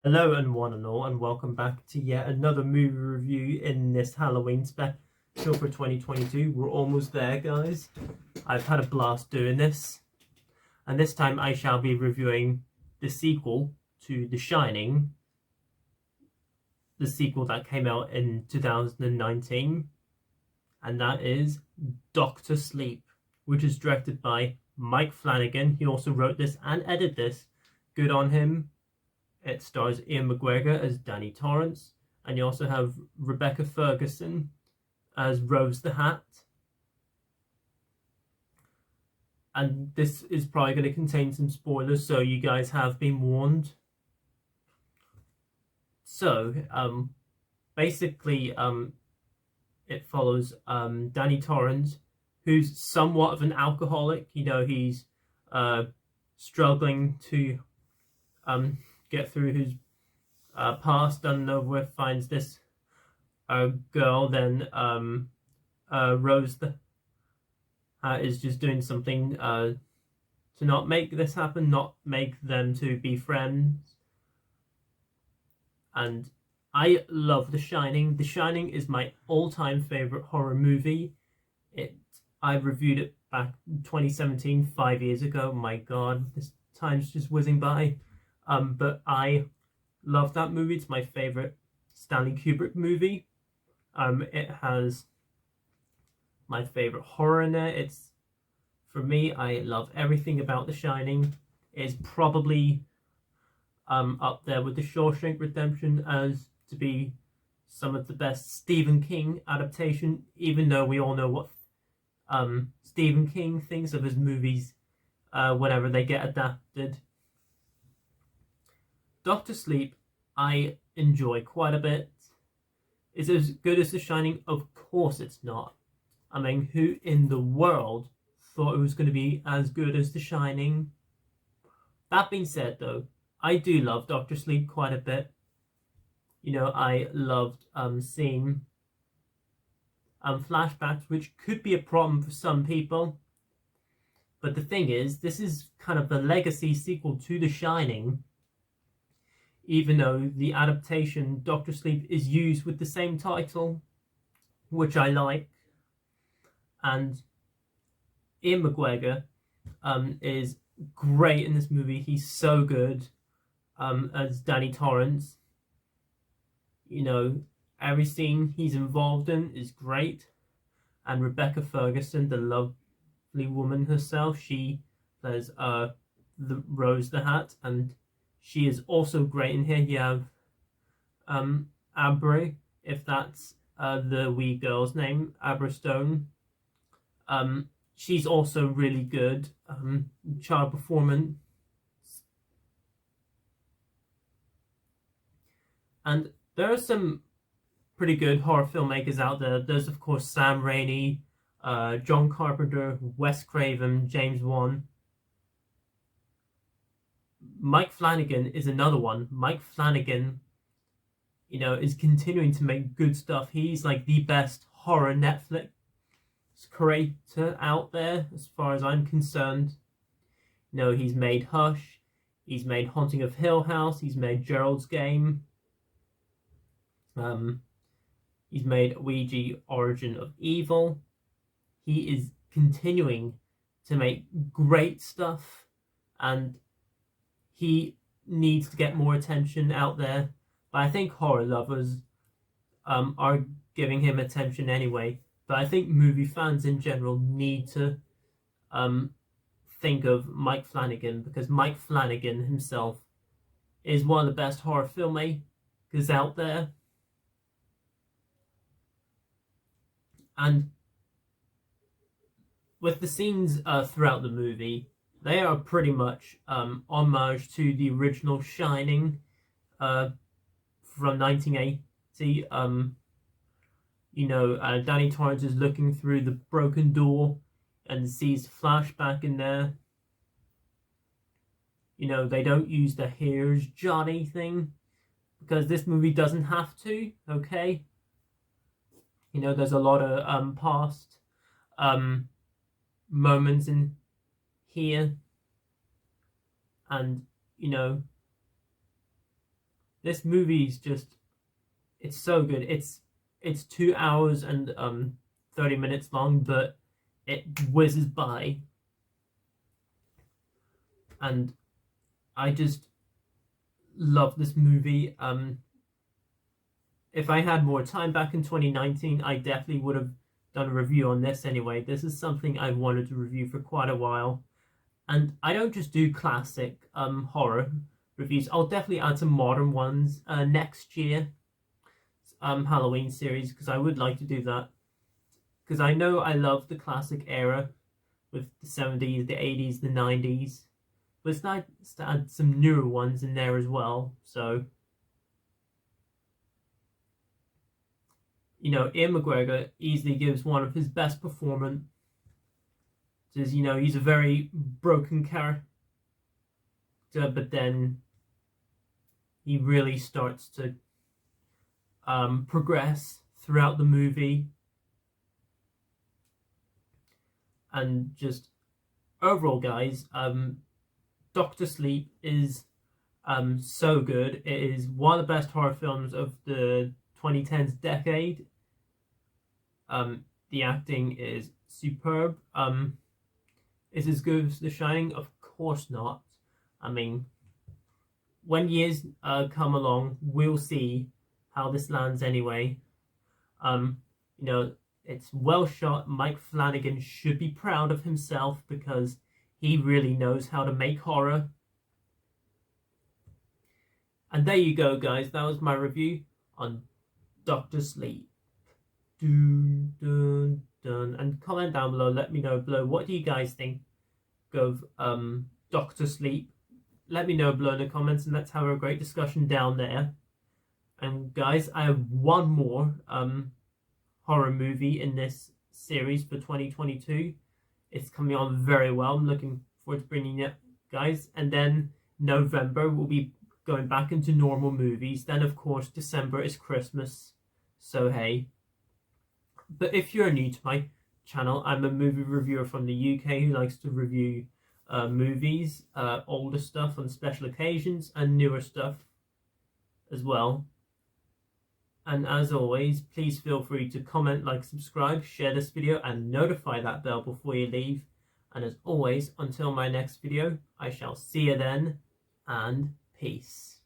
Hello and one and all, and welcome back to yet another movie review in this Halloween special for 2022. We're almost there, guys. I've had a blast doing this, and this time I shall be reviewing the sequel to The Shining, the sequel that came out in 2019, and that is Doctor Sleep, which is directed by Mike Flanagan. He also wrote this and edited this. Good on him. It stars Ian McGregor as Danny Torrance, and you also have Rebecca Ferguson as Rose the Hat. And this is probably going to contain some spoilers, so you guys have been warned. So, basically, it follows Danny Torrance, who's somewhat of an alcoholic. He's struggling to get through his past, and over finds this girl. Then Rose is just doing something to not make this happen, not make them to be friends. And I love The Shining. The Shining is my all-time favorite horror movie. I reviewed it back in 2017, 5 years ago. My God, this time's just whizzing by. But I love that movie. It's my favorite Stanley Kubrick movie. It has my favorite horror in it. For me, I love everything about The Shining. It's probably up there with The Shawshank Redemption as to be some of the best Stephen King adaptation, even though we all know what Stephen King thinks of his movies whenever they get adapted. Doctor Sleep, I enjoy quite a bit. Is it as good as The Shining? Of course it's not. I mean, who in the world thought it was going to be as good as The Shining? That being said, though, I do love Doctor Sleep quite a bit. I loved seeing flashbacks, which could be a problem for some people. But the thing is, this is kind of the legacy sequel to The Shining, even though the adaptation Doctor Sleep is used with the same title, which I like. And Ian McGregor is great in this movie. He's so good as Danny Torrance. Every scene he's involved in is great. And Rebecca Ferguson, the lovely woman herself, she plays the Rose the Hat, and she is also great in here. You have Abra, if that's the wee girl's name, Abra Stone. She's also really good. Child performance. And there are some pretty good horror filmmakers out there. There's, of course, Sam Raimi, John Carpenter, Wes Craven, James Wan. Mike Flanagan is another one. Mike Flanagan, is continuing to make good stuff. He's like the best horror Netflix creator out there, as far as I'm concerned. He's made Hush, he's made Haunting of Hill House, he's made Gerald's Game, he's made Ouija Origin of Evil. He is continuing to make great stuff, and he needs to get more attention out there. But I think horror lovers are giving him attention anyway. But I think movie fans in general need to think of Mike Flanagan, because Mike Flanagan himself is one of the best horror filmmakers out there. And with the scenes throughout the movie, they are pretty much homage to the original Shining from 1980. Danny Torrance is looking through the broken door and sees flashback in there. They don't use the "here's Johnny" thing because this movie doesn't have to, okay? There's a lot of past moments in here, and This movie is just, it's so good. It's 2 hours and 30 minutes long, but it whizzes by. And I just love this movie. If I had more time back in 2019, I definitely would have done a review on this anyway. This is something I've wanted to review for quite a while. And I don't just do classic horror reviews. I'll definitely add some modern ones next year. Halloween series, because I would like to do that. Because I know I love the classic era with the 70s, the 80s, the 90s. But it's nice to add some newer ones in there as well. So, you know, Ian McGregor easily gives one of his best performances. You know, he's a very broken character, but then he really starts to progress throughout the movie. And just overall, guys, Doctor Sleep is so good. It is one of the best horror films of the 2010s decade. The acting is superb. Is it as good as The Shining? Of course not. I mean, when years come along, we'll see how this lands anyway. You know, it's well shot. Mike Flanagan should be proud of himself because he really knows how to make horror. And there you go, guys. That was my review on Doctor Sleep. Dun, dun, dun. And comment down below. Let me know below. What do you guys think of Doctor Sleep? Let me know below in the comments, and let's have a great discussion down there. And guys, I have one more horror movie in this series for 2022. It's coming on very well. I'm looking forward to bringing it, guys. And then November, we'll be going back into normal movies. Then, of course, December is Christmas. So, hey. But if you're new to my channel, I'm a movie reviewer from the UK who likes to review movies, older stuff on special occasions, and newer stuff as well. And as always, please feel free to comment, like, subscribe, share this video, and notify that bell before you leave. And as always, until my next video, I shall see you then, and peace.